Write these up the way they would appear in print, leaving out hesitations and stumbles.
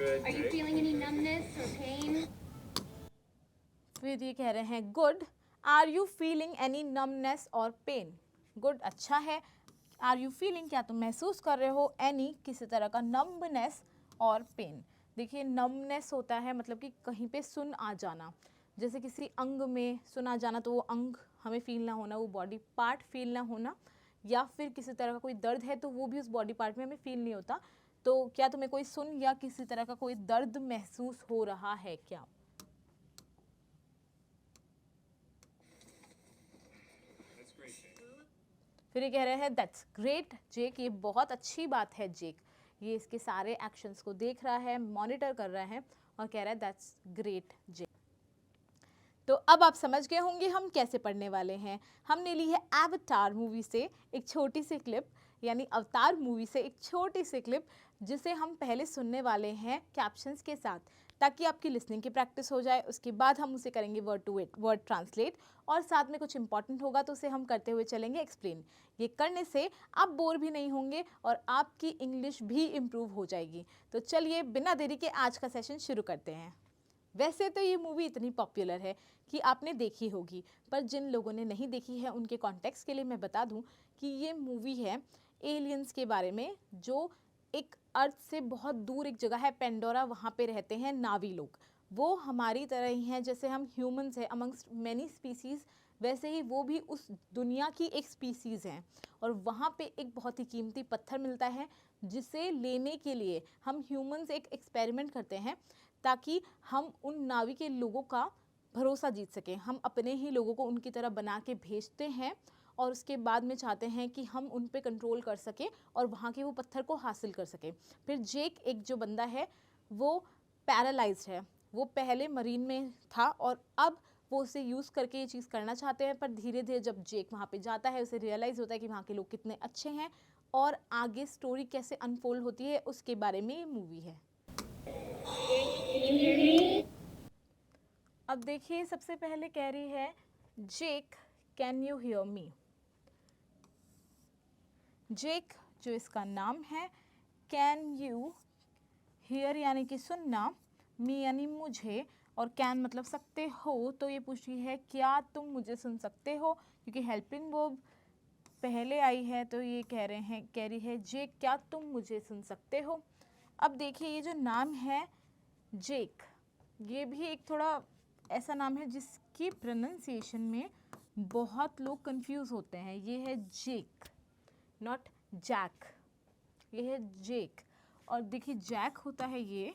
Are you feeling any numbness or pain? फिर ये कह रहे हैं good, are you feeling any numbness और पेन। गुड अच्छा है, आर यू फीलिंग क्या तुम महसूस कर रहे हो एनी किसी तरह का नम्बनेस और पेन। देखिए नम्बनेस होता है मतलब कि कहीं पे सुन आ जाना, जैसे किसी अंग में सुन आ जाना तो वो अंग हमें फील ना होना, वो बॉडी पार्ट फील ना होना, या फिर किसी तरह का कोई दर्द है तो वो भी उस बॉडी पार्ट में हमें फील नहीं होता। तो क्या तुम्हें कोई सुन या किसी तरह का कोई दर्द महसूस हो रहा है क्या। फिर ये कह रहे हैं दैट्स ग्रेट जेक, ये बहुत अच्छी बात है जेक। ये इसके सारे एक्शंस को देख रहा है, मॉनिटर कर रहा है और कह रहा है दैट्स ग्रेट जेक। तो अब आप समझ गए होंगे हम कैसे पढ़ने वाले हैं। हमने ली है एवतार मूवी से एक छोटी सी क्लिप, यानी अवतार मूवी से एक छोटी सी क्लिप, जिसे हम पहले सुनने वाले हैं कैप्शंस के साथ, ताकि आपकी लिसनिंग की प्रैक्टिस हो जाए। उसके बाद हम उसे करेंगे वर्ड टू वर्ड ट्रांसलेट, और साथ में कुछ इंपॉर्टेंट होगा तो उसे हम करते हुए चलेंगे एक्सप्लेन। ये करने से आप बोर भी नहीं होंगे और आपकी इंग्लिश भी इम्प्रूव हो जाएगी। तो चलिए बिना देरी के आज का सेशन शुरू करते हैं। वैसे तो ये मूवी इतनी पॉपुलर है कि आपने देखी होगी, पर जिन लोगों ने नहीं देखी है उनके कॉन्टेक्स्ट के लिए मैं बता दूं कि ये मूवी है एलियंस के बारे में, जो एक अर्थ से बहुत दूर एक जगह है पेंडोरा, वहाँ पे रहते हैं नावी लोग। वो हमारी तरह ही हैं, जैसे हम ह्यूमंस हैं अमंगस्ट मैनी स्पीसीज़, वैसे ही वो भी उस दुनिया की एक स्पीसीज़ हैं। और वहाँ पे एक बहुत ही कीमती पत्थर मिलता है, जिसे लेने के लिए हम ह्यूमंस एक एक्सपेरिमेंट करते हैं, ताकि हम उन नावी के लोगों का भरोसा जीत सकें। हम अपने ही लोगों को उनकी तरह बना के भेजते हैं और उसके बाद में चाहते हैं कि हम उन पे कंट्रोल कर सकें और वहाँ के वो पत्थर को हासिल कर सकें। फिर जेक एक जो बंदा है वो पैरालाइज्ड है, वो पहले मरीन में था और अब वो उसे यूज़ करके ये चीज़ करना चाहते हैं, पर धीरे धीरे जब जेक वहाँ पे जाता है उसे रियलाइज़ होता है कि वहाँ के लोग कितने अच्छे हैं, और आगे स्टोरी कैसे अनफोल्ड होती है उसके बारे में ये मूवी है। अब देखिए सबसे पहले कह रही है जेक कैन यू हियर मी। जेक जो इसका नाम है, कैन यू हियर यानी कि सुनना, मी यानी मुझे, और कैन मतलब सकते हो। तो ये पूछ रही है क्या तुम मुझे सुन सकते हो, क्योंकि हेल्पिंग वर्ब पहले आई है, तो ये कह रही है जेक क्या तुम मुझे सुन सकते हो। अब देखिए ये जो नाम है जेक, ये भी एक थोड़ा ऐसा नाम है जिसकी प्रोनाउंसिएशन में बहुत लोग कंफ्यूज होते हैं। ये है जेक, नॉट जैक, ये है जेक। और देखिए जैक होता है ये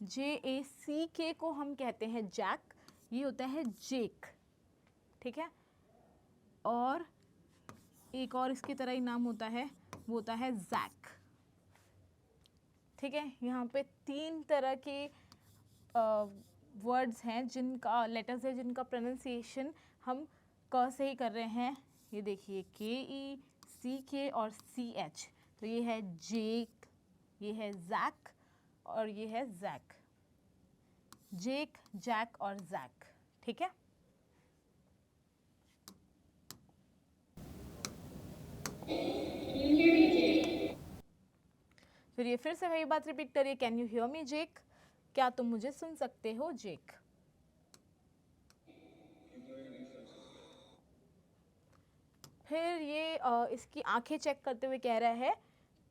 JACK को हम कहते हैं जैक, ये होता है जेक, ठीक है। और एक और इसकी तरह ही नाम होता है, वो होता है जैक, ठीक है। यहाँ पे 3 तरह के वर्ड्स हैं जिनका लेटर्स है जिनका प्रोनाउंसिएशन हम क से ही कर रहे हैं। ये देखिए KECK और CH, तो ये है जेक, ये है जैक और ये है जैक। जेक, जैक और जैक, ठीक है। फिर ये फिर से वही बात रिपीट करिए, कैन यू हियर मी जेक, क्या तुम मुझे सुन सकते हो जेक। फिर ये इसकी आंखें चेक करते हुए कह रहा है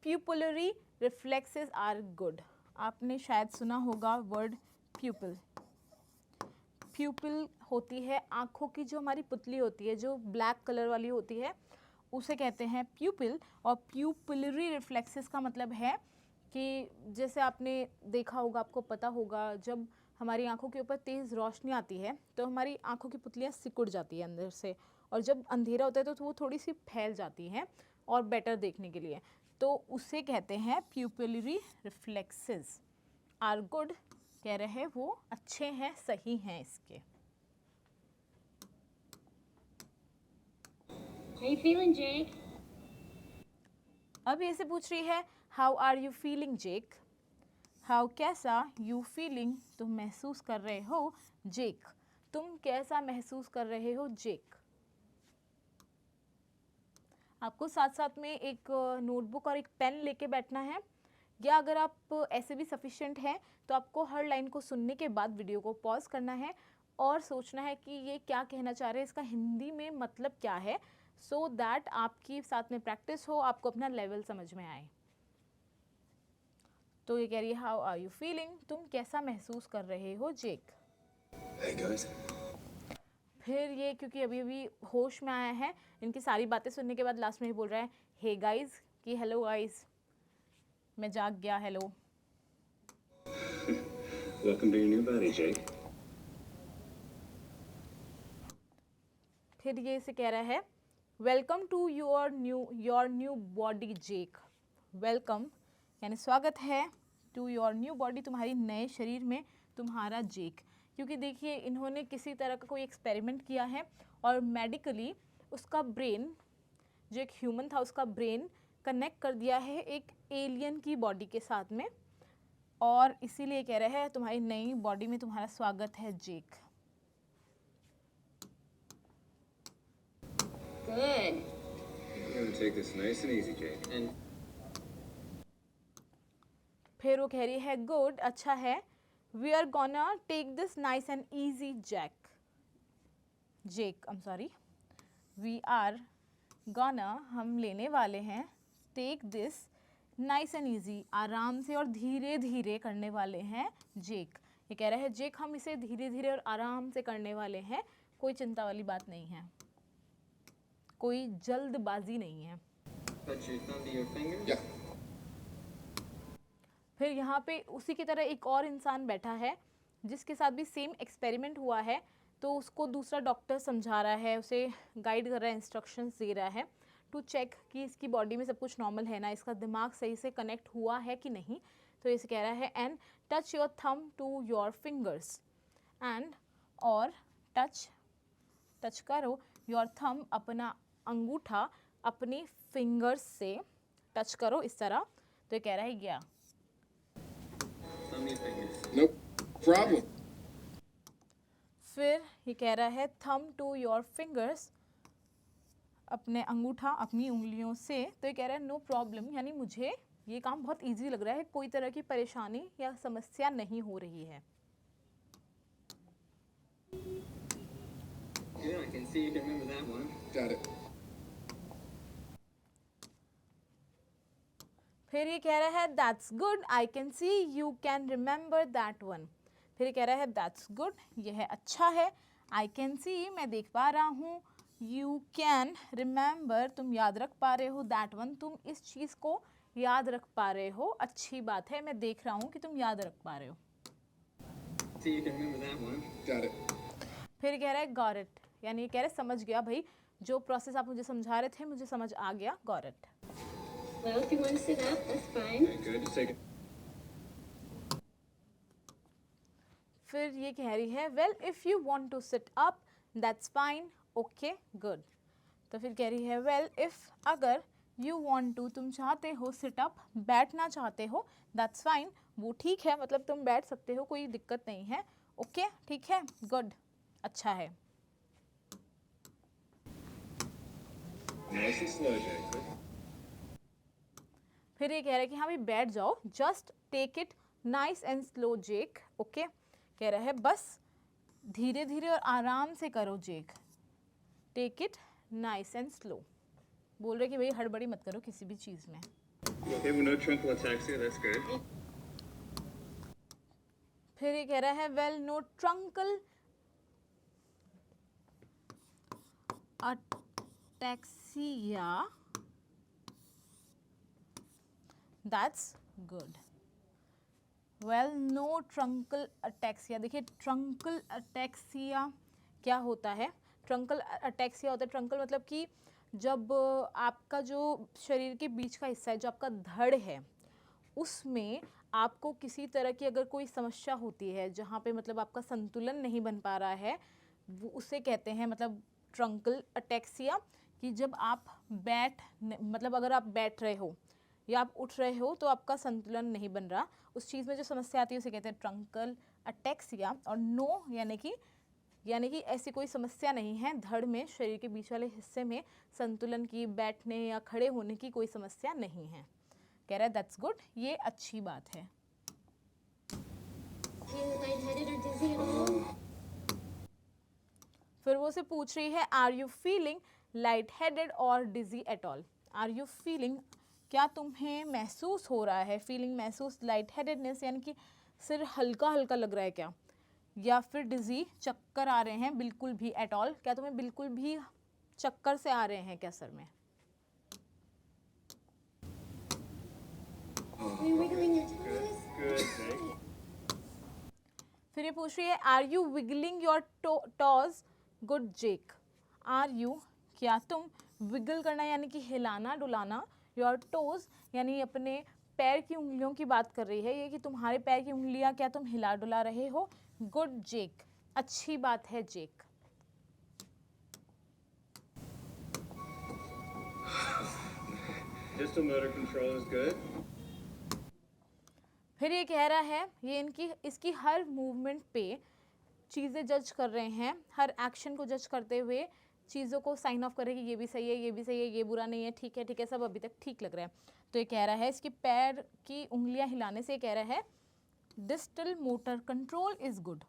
प्यूपुलरी रिफ्लेक्सेस आर गुड। आपने शायद सुना होगा वर्ड प्यूपिल। प्यूपिल होती है आँखों की जो हमारी पुतली होती है, जो ब्लैक कलर वाली होती है, उसे कहते हैं प्यूपिल। और प्यूपिलरी रिफ्लेक्सेस का मतलब है कि जैसे आपने देखा होगा, आपको पता होगा, जब हमारी आंखों के ऊपर तेज़ रोशनी आती है तो हमारी आंखों की पुतलियाँ सिकुड़ जाती है अंदर से, और जब अंधेरा होता है तो वो थोड़ी सी फैल जाती हैं और बेटर देखने के लिए, तो उसे कहते हैं प्यूपिलरी रिफ्लेक्सेस आर गुड। कह रहे हैं वो अच्छे हैं, सही हैं इसके। How you feeling, Jake? अब ये से पूछ रही है how are you feeling Jake. How कैसा, यू फीलिंग तुम महसूस कर रहे हो, जेक तुम कैसा महसूस कर रहे हो जेक। आपको साथ साथ में एक नोटबुक और एक पेन लेके बैठना है, या अगर आप ऐसे भी सफिशिएंट हैं तो आपको हर लाइन को सुनने के बाद वीडियो को पॉज करना है और सोचना है कि ये क्या कहना चाह रहे हैं, इसका हिंदी में मतलब क्या है, सो दैट आपकी साथ में प्रैक्टिस हो, आपको अपना लेवल समझ में आए। तो ये कह रही है हाउ आर यू फीलिंग, तुम कैसा महसूस कर रहे हो जेक। Hey guys. फिर ये क्योंकि अभी अभी होश में आया है, इनकी सारी बातें सुनने के बाद लास्ट में ही बोल रहा है हे गाइस कि हेलो गाइस, मैं जाग गया, hello. Welcome to your new body, Jake. फिर ये इसे कह रहा है welcome to your new body Jake. Welcome यानी स्वागत है, टू योर न्यू बॉडी तुम्हारी नए शरीर में, तुम्हारा जेक। क्योंकि देखिए इन्होंने किसी तरह का कोई एक्सपेरिमेंट किया है और मेडिकली उसका ब्रेन, जो एक ह्यूमन था उसका ब्रेन कनेक्ट कर दिया है एक एलियन की बॉडी के साथ में, और इसीलिए कह रहे हैं तुम्हारी नई बॉडी में तुम्हारा स्वागत है जेक। Good. We're gonna take this nice and easy, Jake. And फिर वो कह रही है गुड, अच्छा है, we are gonna take this nice and easy Jake, I am sorry, we are gonna, हम लेने वाले हैं, take this nice and easy, आराम से और धीरे धीरे करने वाले हैं जेक। ये कह रहा है जेक हम इसे धीरे धीरे और आराम से करने वाले हैं, कोई चिंता वाली बात नहीं है, कोई जल्दबाजी नहीं है। Put your thumb to your finger. yeah. फिर यहाँ पे उसी की तरह एक और इंसान बैठा है जिसके साथ भी सेम एक्सपेरिमेंट हुआ है, तो उसको दूसरा डॉक्टर समझा रहा है, उसे गाइड कर रहा है, इंस्ट्रक्शंस दे रहा है टू चेक कि इसकी बॉडी में सब कुछ नॉर्मल है ना, इसका दिमाग सही से कनेक्ट हुआ है कि नहीं। तो इसे कह रहा है and touch your thumb to your fingers, and और टच करो योर थंब, अपना अंगूठा अपनी फिंगर्स से टच करो इस तरह। तो ये कह रहा है या Thumb your fingers. No problem. फिर ये कह रहा है थंब टू योर फिंगर्स, अपने अंगूठा अपनी उंगलियों से। तो ये कह रहा है नो प्रॉब्लम, यानी मुझे ये काम बहुत इजी लग रहा है, कोई तरह की परेशानी या समस्या नहीं हो रही है। Yeah, I can see you can remember that one. Got it. फिर ये कह रहा है that's good, I can see you can remember that one. फिर ये कह रहा है दैट्स गुड, यह है अच्छा है, आई कैन सी मैं देख पा रहा हूँ, यू कैन रिमेंबर तुम याद रख पा रहे हो, दैट वन तुम इस चीज़ को याद रख पा रहे हो, अच्छी बात है, मैं देख रहा हूँ कि तुम याद रख पा रहे हो। See you can remember that one. Got it. फिर कह रहा है गॉट इट, यानी ये कह रहा है समझ गया भाई, जो प्रोसेस आप मुझे समझा रहे थे मुझे समझ आ गया, got it. Well, if you want to sit up, that's fine. Okay, good. Just take it. फिर ये कह रही है well if you want to sit up that's fine, okay good. तो फिर कह रही है वेल इफ़ अगर यू वांट टू तुम चाहते हो, सिट अप बैठना चाहते हो, दैट्स फाइन वो ठीक है, मतलब तुम बैठ सकते हो, कोई दिक्कत नहीं है, ओके ठीक है, गुड अच्छा है। Nice and slow, Jake. फिर ये कह रहा है कि हाँ भाई बैठ जाओ, just take it nice and slow Jake, okay कह रहा है बस धीरे धीरे और आराम से करो Jake, take it nice and slow, बोल रहे कि भाई हड़बड़ी मत करो किसी भी चीज़ में। You okay with no truncal ataxia? That's good. फिर ये कह रहा है well no truncal ataxia, that's good. Well no truncal ataxia, देखिए ट्रंकल अटैक्सिया क्या होता है, ट्रंकल अटैक्सिया होता है, ट्रंकल मतलब कि जब आपका जो शरीर के बीच का हिस्सा है, जो आपका धड़ है, उसमें आपको किसी तरह की अगर कोई समस्या होती है, जहाँ पे मतलब आपका संतुलन नहीं बन पा रहा है, वो उसे कहते हैं मतलब ट्रंकल अटैक्सिया। कि जब आप मतलब अगर आप बैठ रहे हो या आप उठ रहे हो तो आपका संतुलन नहीं बन रहा, उस चीज़ में जो समस्या आती है उसे कहते हैं ट्रंकल अटैक्सिया। और नो यानी कि ऐसी कोई समस्या नहीं है, धड़ में शरीर के बीच वाले हिस्से में संतुलन की, बैठने या खड़े होने की कोई समस्या नहीं है। कह रहा है दैट्स गुड, ये अच्छी बात है। Feeling lightheaded or dizzy at all? फिर वो से पूछ रही है are you feeling light headed और dizzy at all. Are you feeling, क्या तुम्हें महसूस हो रहा है, फीलिंग महसूस, लाइट हेडेडनेस यानी कि सिर हल्का हल्का लग रहा है क्या, या फिर डिजी चक्कर आ रहे हैं, बिल्कुल भी एट ऑल, क्या तुम्हें बिल्कुल भी चक्कर से आ रहे हैं क्या सर में। Are you wiggling your toes? Good, Jake. फिर ये पूछ रही है are you wiggling your toes good Jake. Are you, क्या तुम, विगल करना यानी कि हिलाना डुलाना, योर टोज यानी अपने पैर की उंगलियों की बात कर रही है ये कि तुम्हारे पैर की उंगलियां क्या तुम हिला डुला रहे हो। गुड जेक, अच्छी बात है जेक। Distal motor control is good. फिर ये कह रहा है ये इसकी हर मूवमेंट पे चीज़ें जज कर रहे हैं, हर एक्शन को जज करते हुए चीज़ों को साइन ऑफ कर रहे हैं कि ये भी सही है, ये भी सही है, ये बुरा नहीं है, ठीक है, सब अभी तक ठीक लग रहा है। तो ये कह रहा है इसके पैर की उंगलियां हिलाने से कह रहा है distal motor control is good.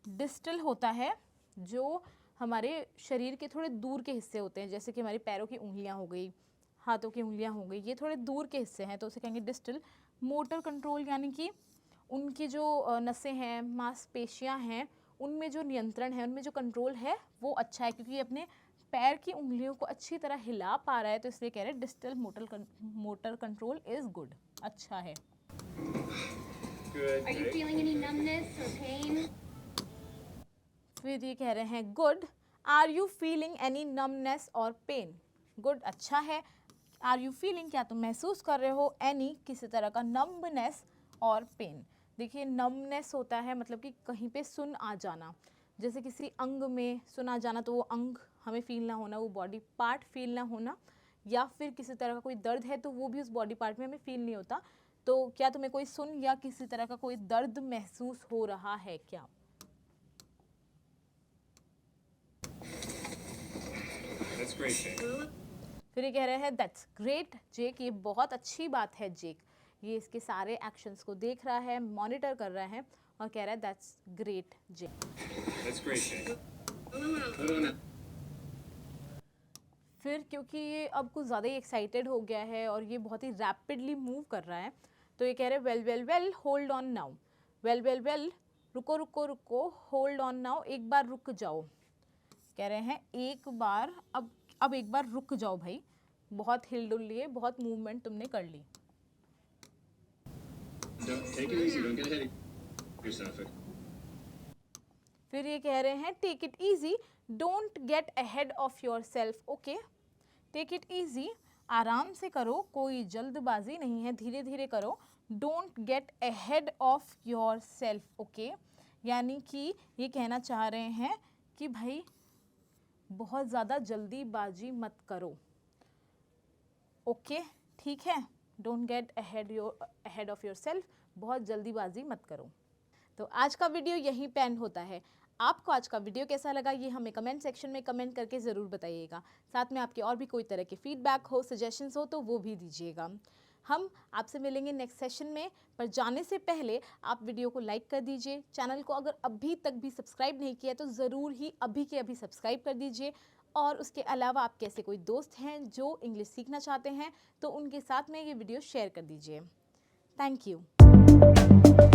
Distal होता है जो हमारे शरीर के थोड़े दूर के हिस्से होते हैं, जैसे कि हमारी पैरों की उंगलियां हो गई, हाथों की उंगलियां हो गई, ये थोड़े दूर के हिस्से हैं तो उसे कहेंगे डिस्टल। मोटर कंट्रोल यानी कि उनकी जो नसें हैं, मांसपेशियां हैं, उनमें जो नियंत्रण है, उनमें जो कंट्रोल है वो अच्छा है, क्योंकि ये अपने पैर की उंगलियों को अच्छी तरह हिला पा रहा है, तो इसलिए कह रहे हैं distal motor control is good, अच्छा है। Good, Are you Jake. feeling any numbness or pain? फिर ये कह रहे हैं good, are you feeling any numbness और पेन। गुड, अच्छा है। आर यू फीलिंग, क्या तुम महसूस कर रहे हो, एनी किसी तरह का, नम्बनेस और पेन। देखिए नमनेस होता है मतलब कि कहीं पे सुन आ जाना, जैसे किसी अंग में सुन आ जाना, तो वो अंग हमें फील ना होना, वो बॉडी पार्ट फील ना होना, या फिर किसी तरह का कोई दर्द है तो वो भी उस बॉडी पार्ट में हमें फील नहीं होता। तो क्या तुम्हें कोई सुन या किसी तरह का कोई दर्द महसूस हो रहा है क्या। That's great, Jake. फिर ये कह रहे हैं दैट्स ग्रेट जेक, ये बहुत अच्छी बात है जेक। ये इसके सारे एक्शंस को देख रहा है, मॉनिटर कर रहा है और कह रहा है that's great Jake. That's great, Jake. Hold on now. फिर क्योंकि ये अब कुछ ज़्यादा ही एक्साइटेड हो गया है और ये बहुत ही रैपिडली मूव कर रहा है, तो ये कह रहे हैं well well well hold on now. Well well well, रुको रुको रुको, होल्ड ऑन नाउ, एक बार रुक जाओ। कह रहे हैं एक बार, अब एक बार रुक जाओ भाई, बहुत हिल डुल लिए, बहुत मूवमेंट तुमने कर ली। Don't take it easy. Don't get ahead of yourself. फिर ये कह रहे हैं take it easy, don't get ahead of yourself. Okay, take it easy, आराम से करो, कोई जल्दबाजी नहीं है, धीरे धीरे करो। Don't get ahead of yourself. Okay, यानी कि ये कहना चाह रहे हैं कि भाई बहुत ज़्यादा जल्दीबाजी मत करो। ओके, ठीक है, don't get ahead of your self, बहुत जल्दीबाजी मत करो। तो आज का वीडियो यहीं पे एंड होता है। आपको आज का वीडियो कैसा लगा ये हमें कमेंट सेक्शन में कमेंट करके ज़रूर बताइएगा। साथ में आपके और भी कोई तरह के फीडबैक हो, सजेशंस हो तो वो भी दीजिएगा। हम आपसे मिलेंगे नेक्स्ट सेशन में, पर जाने से पहले आप वीडियो को लाइक कर दीजिए। चैनल को अगर अभी तक भी सब्सक्राइब नहीं किया तो ज़रूर ही अभी के अभी सब्सक्राइब कर दीजिए। और उसके अलावा आपके ऐसे कोई दोस्त हैं जो इंग्लिश सीखना चाहते हैं तो उनके साथ में ये वीडियो शेयर कर दीजिए। Thank you.